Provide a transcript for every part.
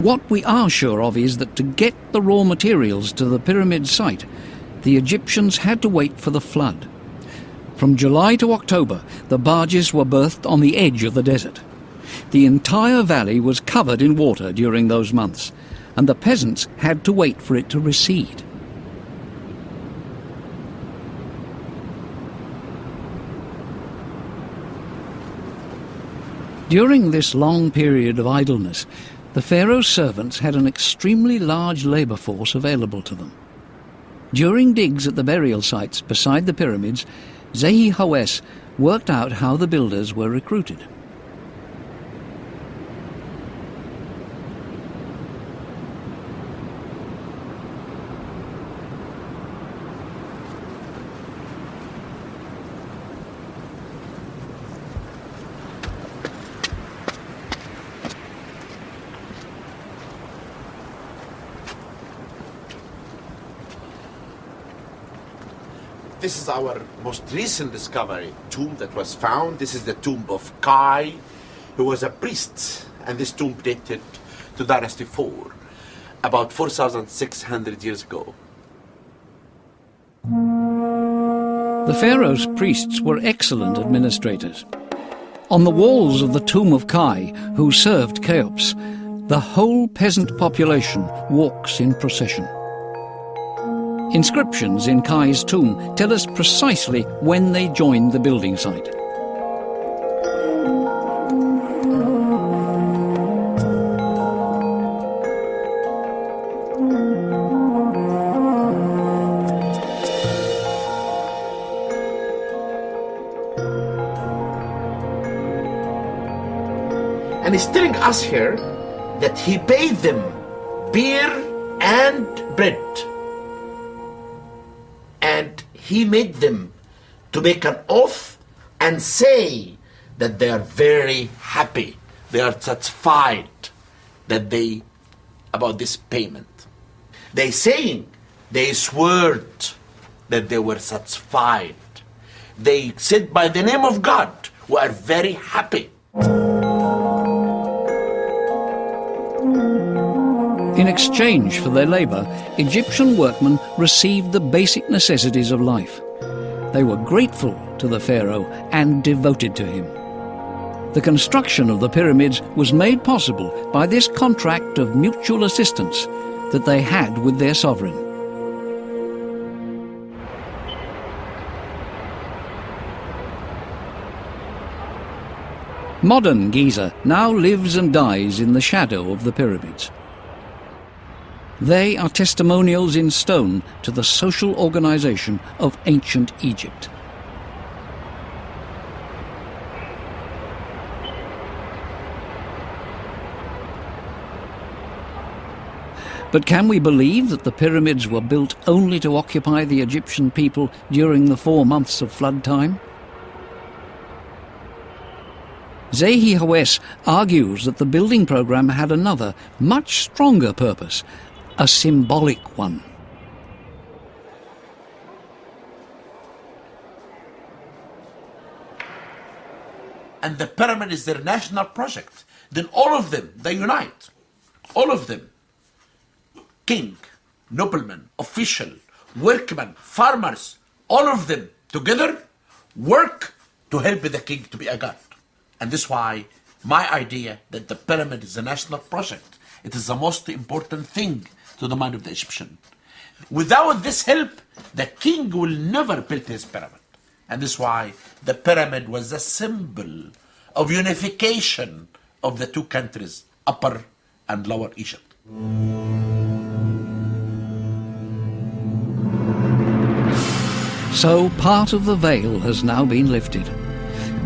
What we are sure of is that to get the raw materials to the pyramid site, the Egyptians had to wait for the flood. From July to October, the barges were berthed on the edge of the desert. The entire valley was covered in water during those months, and the peasants had to wait for it to recede. During this long period of idleness, the pharaoh's servants had an extremely large labour force available to them. During digs at the burial sites beside the pyramids, Zehi Hawes worked out how the builders were recruited. This is our most recent discovery, tomb that was found. This is the tomb of Kai, who was a priest, and this tomb dated to Dynasty 4, about 4,600 years ago. The pharaoh's priests were excellent administrators. On the walls of the tomb of Kai, who served Cheops, the whole peasant population walks in procession. Inscriptions in Kai's tomb tell us precisely when they joined the building site. And he's telling us here that he paid them beer and bread. And he made them to make an oath and say that they are very happy, they are satisfied about this payment. They swear that they were satisfied. They said, by the name of God, we are very happy. In exchange for their labour, Egyptian workmen received the basic necessities of life. They were grateful to the pharaoh and devoted to him. The construction of the pyramids was made possible by this contract of mutual assistance that they had with their sovereign. Modern Giza now lives and dies in the shadow of the pyramids. They are testimonials in stone to the social organisation of ancient Egypt. But can we believe that the pyramids were built only to occupy the Egyptian people during the 4 months of flood time? Zehi Hawes argues that the building programme had another, much stronger purpose, a symbolic one. And the pyramid is their national project. Then all of them, they unite. All of them. King, nobleman, official, workman, farmers, all of them together work to help the king to be a god. And this is why my idea that the pyramid is a national project. It is the most important thing to the mind of the Egyptian. Without this help, the king will never build his pyramid. And this is why the pyramid was a symbol of unification of the two countries, Upper and Lower Egypt. So part of the veil has now been lifted.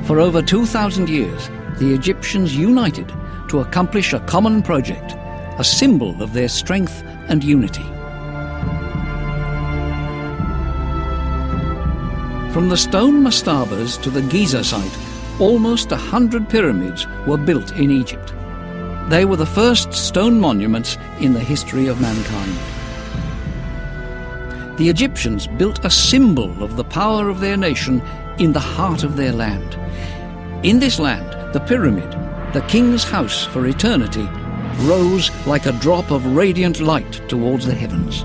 For over 2,000 years, the Egyptians united to accomplish a common project, a symbol of their strength and unity. From the stone mastabas to the Giza site, almost 100 pyramids were built in Egypt. They were the first stone monuments in the history of mankind. The Egyptians built a symbol of the power of their nation in the heart of their land. In this land, the pyramid, the king's house for eternity, rose like a drop of radiant light towards the heavens.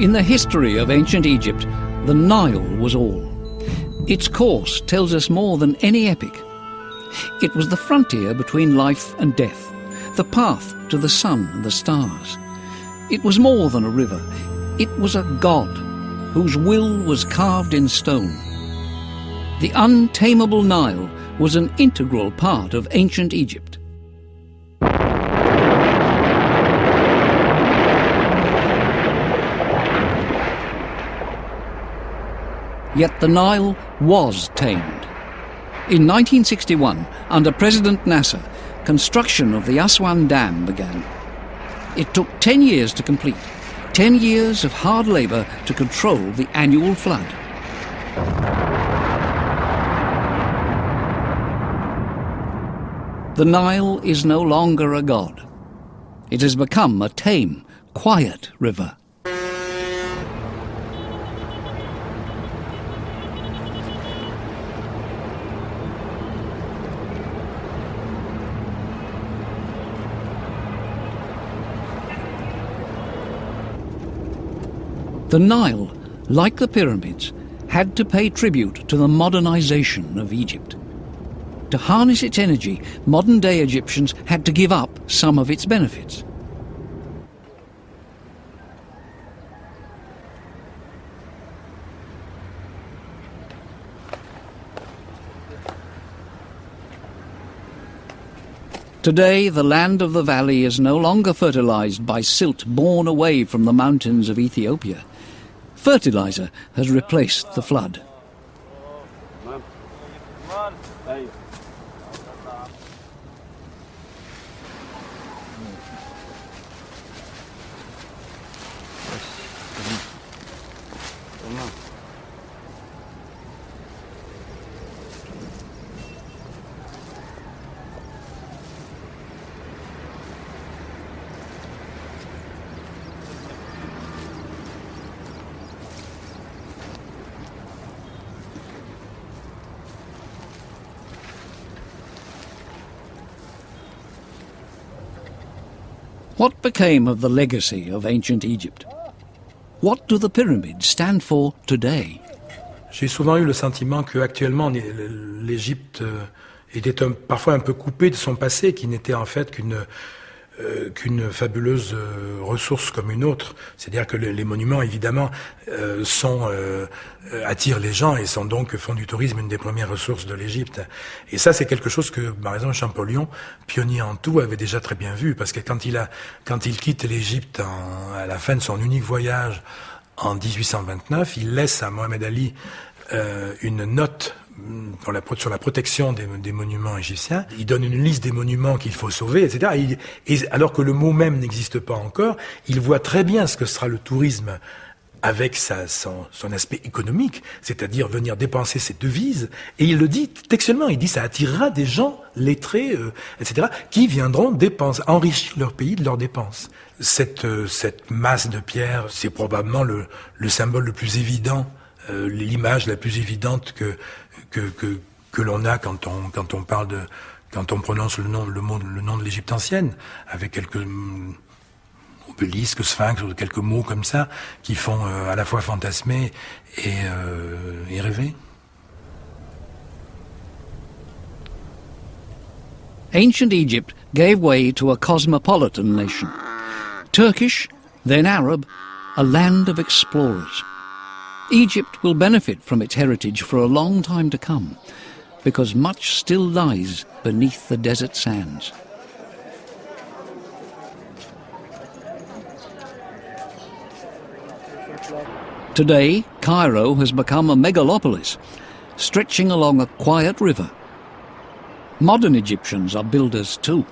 In the history of ancient Egypt, the Nile was all. Its course tells us more than any epic. It was the frontier between life and death, the path to the sun and the stars. It was more than a river. It was a god whose will was carved in stone. The untamable Nile was an integral part of ancient Egypt. Yet the Nile was tamed. In 1961, under President Nasser, construction of the Aswan Dam began. It took 10 years to complete, 10 years of hard labour to control the annual flood. The Nile is no longer a god. It has become a tame, quiet river. The Nile, like the pyramids, had to pay tribute to the modernization of Egypt. To harness its energy, modern-day Egyptians had to give up some of its benefits. Today, the land of the valley is no longer fertilized by silt borne away from the mountains of Ethiopia. Fertilizer has replaced the flood. What became of the legacy of ancient Egypt? What do the pyramids stand for today? J'ai souvent eu le sentiment qu'actuellement l'Égypte était parfois un peu coupée de son passé, qui n'était en fait qu'une fabuleuse ressource comme une autre. C'est-à-dire que les monuments, évidemment, attirent les gens et font du tourisme une des premières ressources de l'Égypte. Et ça, c'est quelque chose que, par exemple, Champollion, pionnier en tout, avait déjà très bien vu, parce que quand il quitte l'Égypte à la fin de son unique voyage en 1829, il laisse à Mohamed Ali une note sur la protection des monuments égyptiens. Il donne une liste des monuments qu'il faut sauver, etc. Et alors que le mot même n'existe pas encore, il voit très bien ce que sera le tourisme avec son aspect économique, c'est-à-dire venir dépenser ses devises. Et il le dit textuellement, il dit ça attirera des gens lettrés, etc., qui viendront enrichir leur pays de leurs dépenses. Cette masse de pierre, c'est probablement le symbole le plus évident, l'image la plus évidente que l'on a quand on prononce le nom de l'Égypte ancienne, avec quelques obélisques, sphinx, ou quelques mots comme ça qui font à la fois fantasmer et rêver. Ancient Egypt gave way to a cosmopolitan nation. Turkish, then Arab, a land of explorers. Egypt will benefit from its heritage for a long time to come, because much still lies beneath the desert sands. Today, Cairo has become a megalopolis, stretching along a quiet river. Modern Egyptians are builders too.